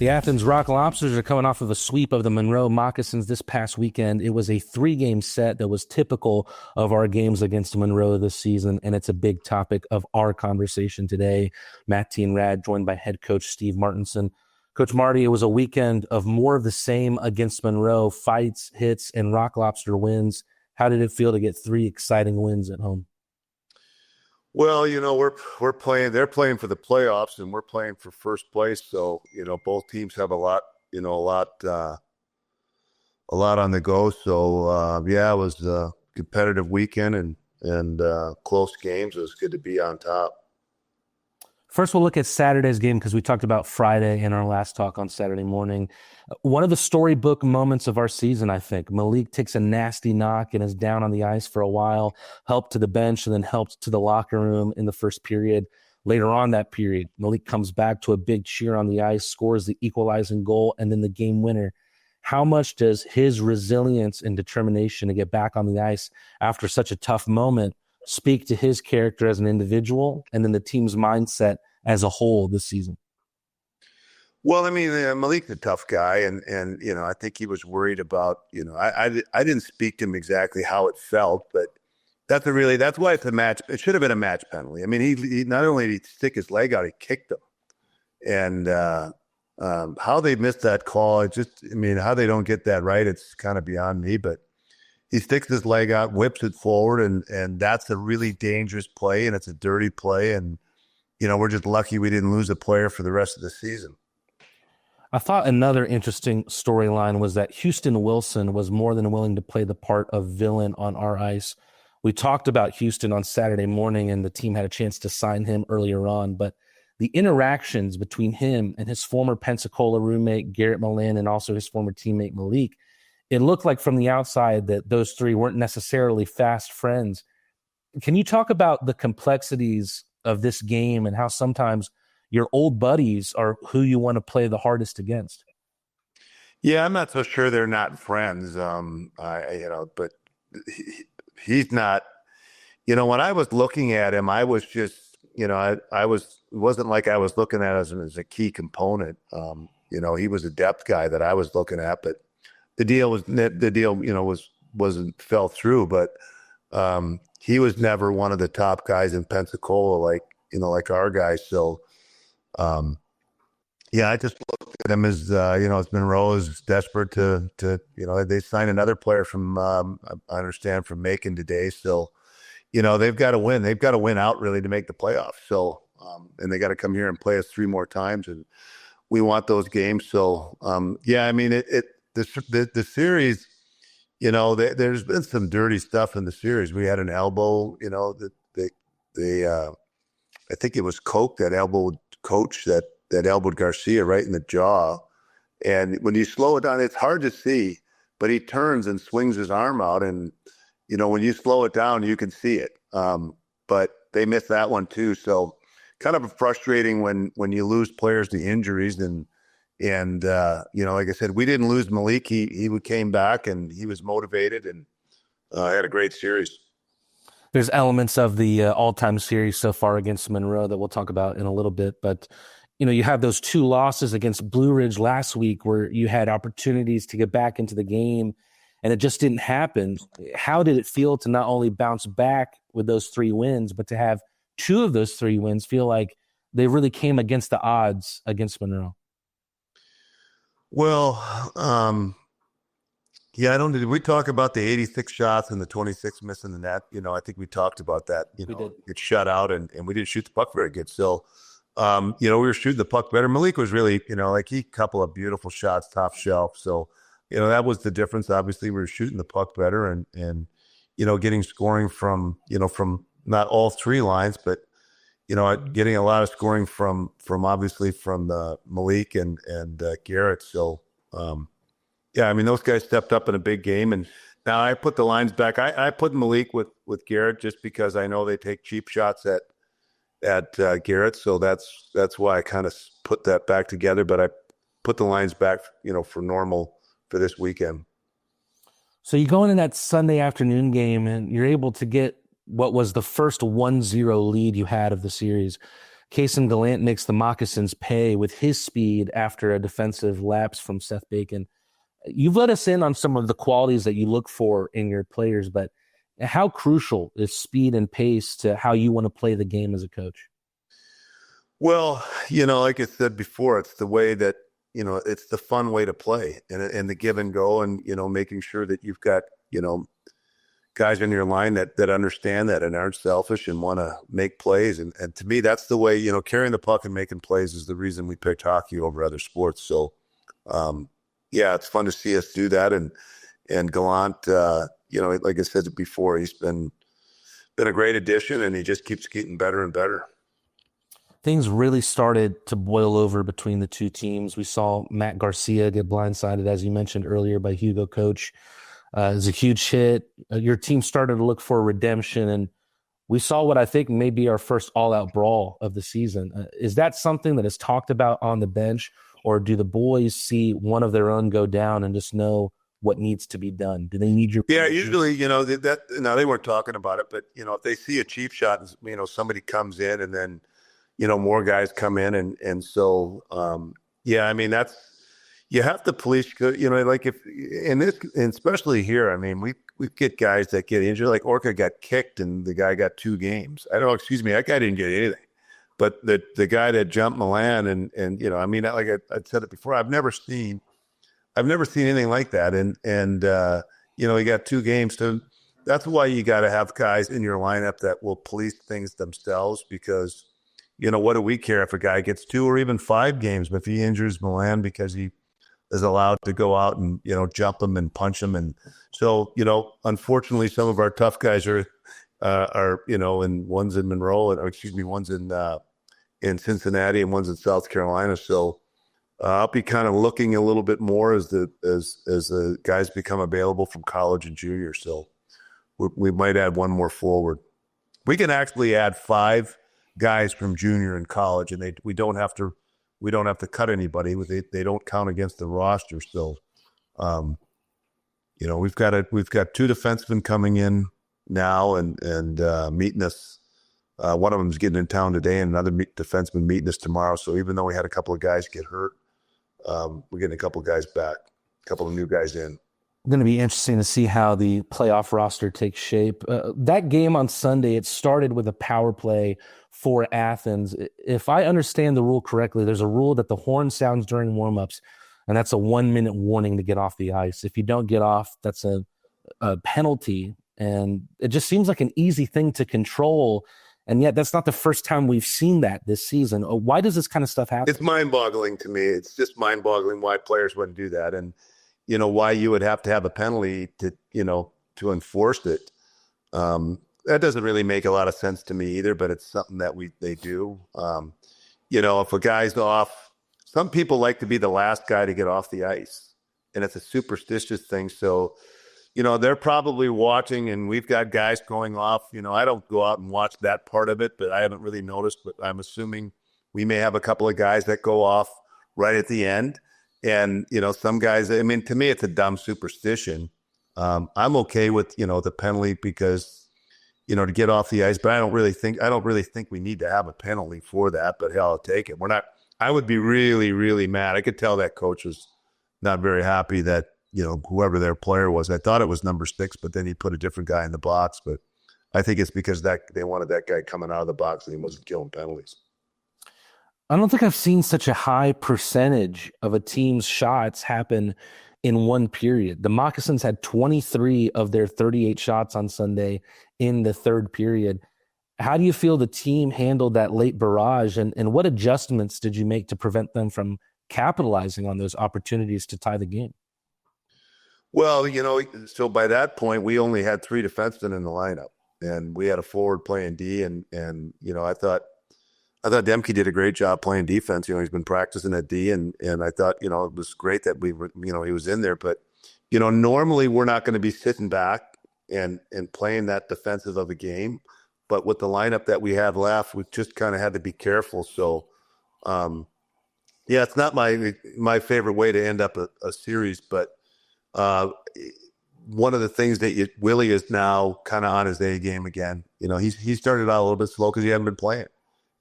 The Athens Rock Lobsters are coming off of a sweep of the Monroe Moccasins this past weekend. It was a 3-game set that was typical of our games against Monroe this season, and it's a big topic of our conversation today. Matteen Rad, joined by head coach Steve Martinson. Coach Marty, it was a weekend of more of the same against Monroe, fights, hits, and Rock Lobster wins. How did it feel to get 3 exciting wins at home? Well, we're playing. They're playing for the playoffs, and we're playing for first place. So both teams have a lot on the go. So it was a competitive weekend and close games. It was good to be on top. First, we'll look at Saturday's game because we talked about Friday in our last talk on Saturday morning. One of the storybook moments of our season, I think. Malik takes a nasty knock and is down on the ice for a while, helped to the bench, and then helped to the locker room in the first period. Later on that period, Malik comes back to a big cheer on the ice, scores the equalizing goal, and then the game winner. How much does his resilience and determination to get back on the ice after such a tough moment speak to his character as an individual and then the team's mindset as a whole this season? Well, I mean, Malik's a tough guy, and I think he was worried about, I didn't speak to him exactly how it felt, but that's why it's a match. It should have been a match penalty. I mean, he not only did he stick his leg out, he kicked him. And how they missed that call, how they don't get that right, it's kind of beyond me, but he sticks his leg out, whips it forward, and that's a really dangerous play, and it's a dirty play, and we're just lucky we didn't lose a player for the rest of the season. I thought another interesting storyline was that Houston Wilson was more than willing to play the part of villain on our ice. We talked about Houston on Saturday morning, and the team had a chance to sign him earlier on, but the interactions between him and his former Pensacola roommate, Garrett, Milan, and also his former teammate, Malik, it looked like from the outside that those three weren't necessarily fast friends. Can you talk about the complexities of this game and how sometimes your old buddies are who you want to play the hardest against? Yeah, I'm not so sure they're not friends. But he's not. When I was looking at him, I was just, it wasn't like I was looking at him as a key component. He was a depth guy that I was looking at, but the deal wasn't fell through. But he was never one of the top guys in Pensacola, like our guys. So. I just looked at him as, as Monroe is desperate to they signed another player from, I understand, from Macon today. So, they've got to win. They've got to win out really to make the playoffs. So, and they got to come here and play us 3 more times, and we want those games. So, the series, there's been some dirty stuff in the series. We had an elbow, that I think it was Coke that elbowed Coach that elbowed Garcia right in the jaw. And when you slow it down, it's hard to see, but he turns and swings his arm out. And, when you slow it down, you can see it. But they missed that one too. So kind of frustrating when you lose players to injuries. And like I said, we didn't lose Malik. He came back and he was motivated and had a great series. There's elements of the all-time series so far against Monroe that we'll talk about in a little bit. But, you have those 2 losses against Blue Ridge last week where you had opportunities to get back into the game and it just didn't happen. How did it feel to not only bounce back with those 3 wins, but to have 2 of those 3 wins feel like they really came against the odds against Monroe? Well, did we talk about the 86 shots and the 26 missing the net? I think we talked about that. We did. Get shut out and we didn't shoot the puck very good. So, we were shooting the puck better. Malik was really, he couple of beautiful shots, top shelf. So, that was the difference. Obviously, we were shooting the puck better and getting scoring from not all 3 lines, but, getting a lot of scoring from obviously from Malik and Garrett. So, those guys stepped up in a big game, and now I put the lines back. I put Malik with Garrett just because I know they take cheap shots at Garrett, so that's why I kind of put that back together. But I put the lines back, for normal for this weekend. So you go into that Sunday afternoon game, and you're able to get what was the first 1-0 lead you had of the series. Kayson Gallant makes the Moccasins pay with his speed after a defensive lapse from Seth Bacon. You've let us in on some of the qualities that you look for in your players, but how crucial is speed and pace to how you want to play the game as a coach? Well, like I said before, it's the way that, it's the fun way to play and the give and go and, making sure that you've got, guys in your line that understand that and aren't selfish and want to make plays. And to me, that's the way, carrying the puck and making plays is the reason we picked hockey over other sports. So, yeah, it's fun to see us do that. And Gallant, like I said before, he's been a great addition and he just keeps getting better and better. Things really started to boil over between the two teams. We saw Matt Garcia get blindsided, as you mentioned earlier, by Hugo Coach. It was a huge hit. Your team started to look for redemption, and we saw what I think may be our first all-out brawl of the season. Is that something that is talked about on the bench, or do the boys see one of their own go down and just know what needs to be done? Do they need your permission? Yeah, usually, they weren't talking about it, but, if they see a cheap shot, somebody comes in and then, more guys come in. And so, that's, you have to police, like if in this, and especially here, we get guys that get injured, like Orca got kicked and the guy got 2 games. I don't know, excuse me, that guy didn't get anything. But the guy that jumped Milan and like I said it before, I've never seen anything like that. And he got 2 games. So that's why you got to have guys in your lineup that will police things themselves because, what do we care if a guy gets 2 or even 5 games? But if he injures Milan because he is allowed to go out and, jump him and punch him. And so, unfortunately, some of our tough guys are, and one's in Monroe, one's in Cincinnati and one's in South Carolina. So I'll be kind of looking a little bit more as the guys become available from college and junior. So we might add one more forward. We can actually add 5 guys from junior and college, and we don't have to cut anybody. They don't count against the roster. So, we've got 2 defensemen coming in now and meeting us. One of them is getting in town today, and another defenseman meeting us tomorrow. So even though we had a couple of guys get hurt, we're getting a couple of guys back, a couple of new guys in. Going to be interesting to see how the playoff roster takes shape. That game on Sunday, it started with a power play for Athens. If I understand the rule correctly, there's a rule that the horn sounds during warmups, and that's a 1-minute warning to get off the ice. If you don't get off, that's a penalty. And it just seems like an easy thing to control. And yet that's not the first time we've seen that this season. Why does this kind of stuff happen? It's mind-boggling to me. It's just mind-boggling why players wouldn't do that. And, why you would have to have a penalty to enforce it. That doesn't really make a lot of sense to me either, but it's something that they do. If a guy's off, some people like to be the last guy to get off the ice, and it's a superstitious thing. So, they're probably watching, and we've got guys going off. I don't go out and watch that part of it, but I haven't really noticed, but I'm assuming we may have a couple of guys that go off right at the end. And, some guys, to me, it's a dumb superstition. I'm okay with, the penalty because, to get off the ice, but I don't really think we need to have a penalty for that, but hell, I'll take it. I would be really, really mad. I could tell that coach was not very happy that, whoever their player was, I thought it was number 6, but then he put a different guy in the box. But I think it's because they wanted that guy coming out of the box and he wasn't killing penalties. I don't think I've seen such a high percentage of a team's shots happen in one period. The Moccasins had 23 of their 38 shots on Sunday in the third period. How do you feel the team handled that late barrage, and what adjustments did you make to prevent them from capitalizing on those opportunities to tie the game? Well, so by that point, we only had 3 defensemen in the lineup, and we had a forward playing D, and I thought Demke did a great job playing defense. He's been practicing at D, and I thought, it was great that we were, he was in there. But, normally we're not going to be sitting back and playing that defensive of a game. But with the lineup that we had left, we just kind of had to be careful. So, it's not my favorite way to end up a series. But one of the things that Willie is now kind of on his A game again. He started out a little bit slow because he hadn't been playing.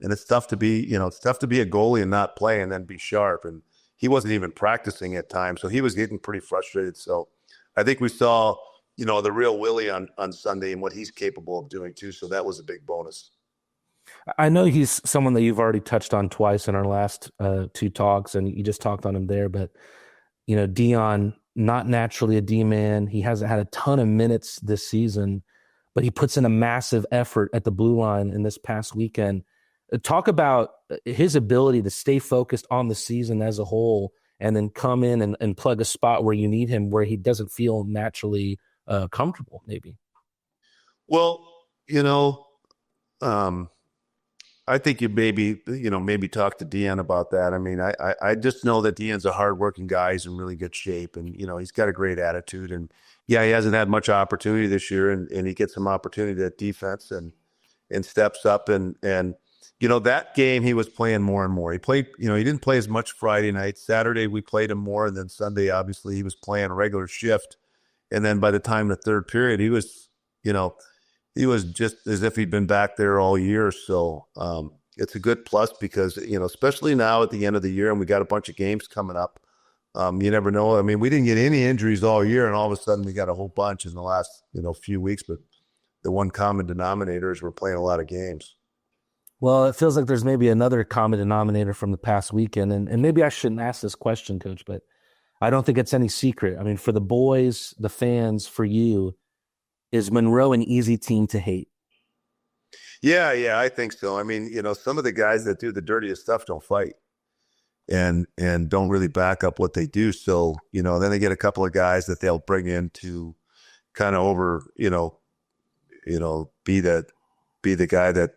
And it's tough to be, it's tough to be a goalie and not play and then be sharp. And he wasn't even practicing at times, so he was getting pretty frustrated. So I think we saw, the real Willie on Sunday and what he's capable of doing too. So that was a big bonus. I know he's someone that you've already touched on twice in our last two talks, and you just talked on him there. But, Dion, not naturally a D-man. He hasn't had a ton of minutes this season, but he puts in a massive effort at the blue line in this past weekend. Talk about his ability to stay focused on the season as a whole and then come in and plug a spot where you need him, where he doesn't feel naturally comfortable, maybe. Well, I think you maybe talk to Dean about that. I mean, I just know that Dean's a hardworking guy. He's in really good shape, and he's got a great attitude. And yeah, he hasn't had much opportunity this year, and he gets some opportunity at defense and steps up. And that game he was playing more and more. He played, he didn't play as much Friday night. Saturday we played him more, and then Sunday obviously he was playing a regular shift. And then by the time the third period, he was, he was just as if he'd been back there all year. So it's a good plus because, especially now at the end of the year and we got a bunch of games coming up, you never know. I mean, we didn't get any injuries all year and all of a sudden we got a whole bunch in the last, few weeks. But the one common denominator is we're playing a lot of games. Well, it feels like there's maybe another common denominator from the past weekend. And maybe I shouldn't ask this question, Coach, but I don't think it's any secret. I mean, for the boys, the fans, for you, is Monroe an easy team to hate? Yeah, I think so. I mean, some of the guys that do the dirtiest stuff don't fight and don't really back up what they do. So, then they get a couple of guys that they'll bring in to kind of over, be the guy that,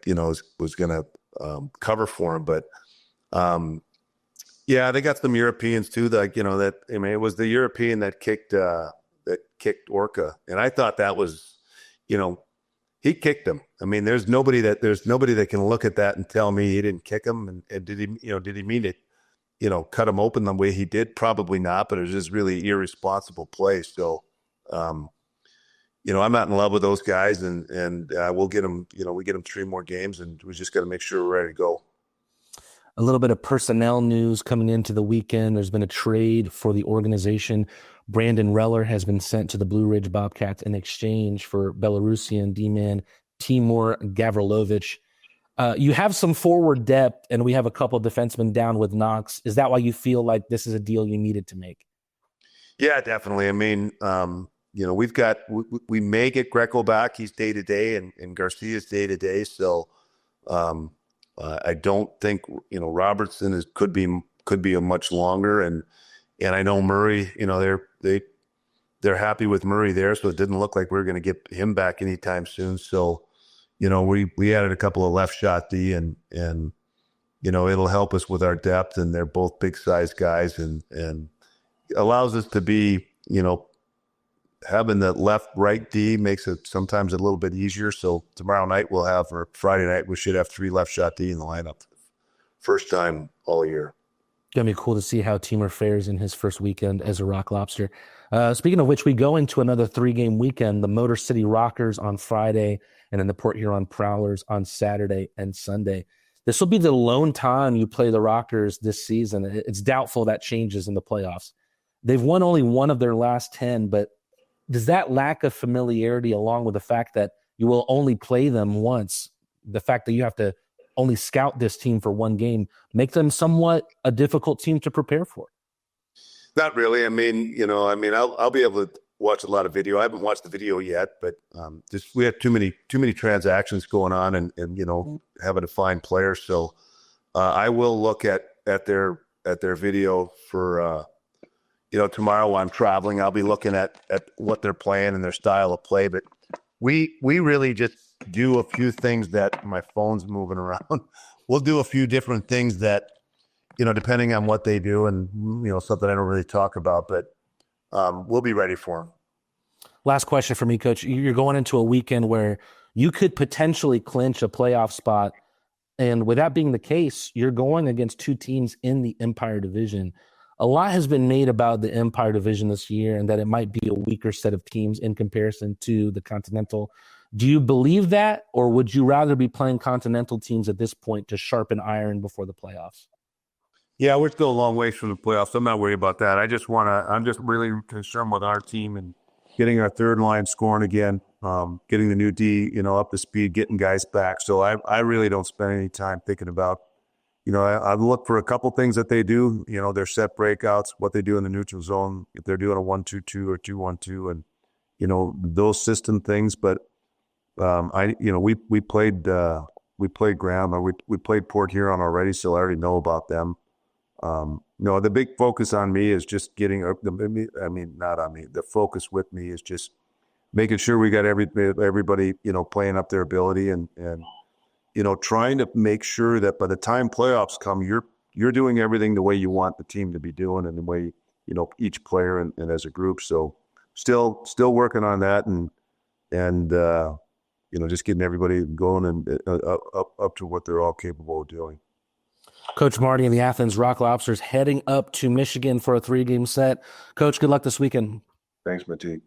was going to cover for him. But, yeah, they got some Europeans too. It was the European that kicked Orca. And I thought that was, he kicked him. I mean, there's nobody that can look at that and tell me he didn't kick him. And did he mean it, cut him open the way he did? Probably not, but it was just really irresponsible play. So, I'm not in love with those guys and we'll get them, we get them 3 more games and we just got to make sure we're ready to go. A little bit of personnel news coming into the weekend. There's been a trade for the organization. Brandon Reller has been sent to the Blue Ridge Bobcats in exchange for Belarusian D-man Timur Gavrilovich. You have some forward depth, and we have a couple of defensemen down with Knox. Is that why you feel like this is a deal you needed to make? Yeah, definitely. I mean, we may get Greco back. He's day-to-day, and Garcia's day-to-day. So I don't think, Robertson could be a much longer. And I know Murray, they're happy with Murray there. So it didn't look like we were going to get him back anytime soon. So, we added a couple of left shot D and it'll help us with our depth, and they're both big size guys and allows us to be, having the left-right D makes it sometimes a little bit easier. So tomorrow night or Friday night, we should have 3 left shot D in the lineup. First time all year. It's going to be cool to see how Timur fares in his first weekend as a Rock Lobster. Speaking of which, we go into another 3-game weekend, the Motor City Rockers on Friday, and then the Port Huron Prowlers on Saturday and Sunday. This will be the lone time you play the Rockers this season. It's doubtful that changes in the playoffs. They've won only 1 of their last 10, but does that lack of familiarity, along with the fact that you will only play them once, the fact that you have to only scout this team for 1 game, make them somewhat a difficult team to prepare for? Not really. I mean, I'll be able to watch a lot of video. I haven't watched the video yet, but we have too many transactions going on and having to find players. So I will look at their video for tomorrow while I'm traveling. I'll be looking at what they're playing and their style of play. But we really just do a few things that my phone's moving around. We'll do a few different things that, depending on what they do and, something I don't really talk about, but we'll be ready for them. Last question for me, Coach. You're going into a weekend where you could potentially clinch a playoff spot. And with that being the case, you're going against 2 teams in the Empire Division. A lot has been made about the Empire Division this year and that it might be a weaker set of teams in comparison to the Continental. Do you believe that, or would you rather be playing continental teams at this point to sharpen iron before the playoffs? Yeah, we're still a long ways from the playoffs. I'm not worried about that. I'm just really concerned with our team and getting our third line scoring again, getting the new D, up to speed, getting guys back. So I really don't spend any time thinking about, I look for a couple things that they do, their set breakouts, what they do in the neutral zone, if they're doing a 1-2-2 or 2-1-2 and, those system things. But we played Graham, or we played Port Huron already, so I already know about them. The big focus on me is just getting, not on me, the focus with me is just making sure we got everybody, playing up their ability and trying to make sure that by the time playoffs come, you're doing everything the way you want the team to be doing and the way, each player and as a group. So still working on that and just getting everybody going and up to what they're all capable of doing. Coach Marty and the Athens Rock Lobsters heading up to Michigan for a 3-game set. Coach, good luck this weekend. Thanks, Matteen.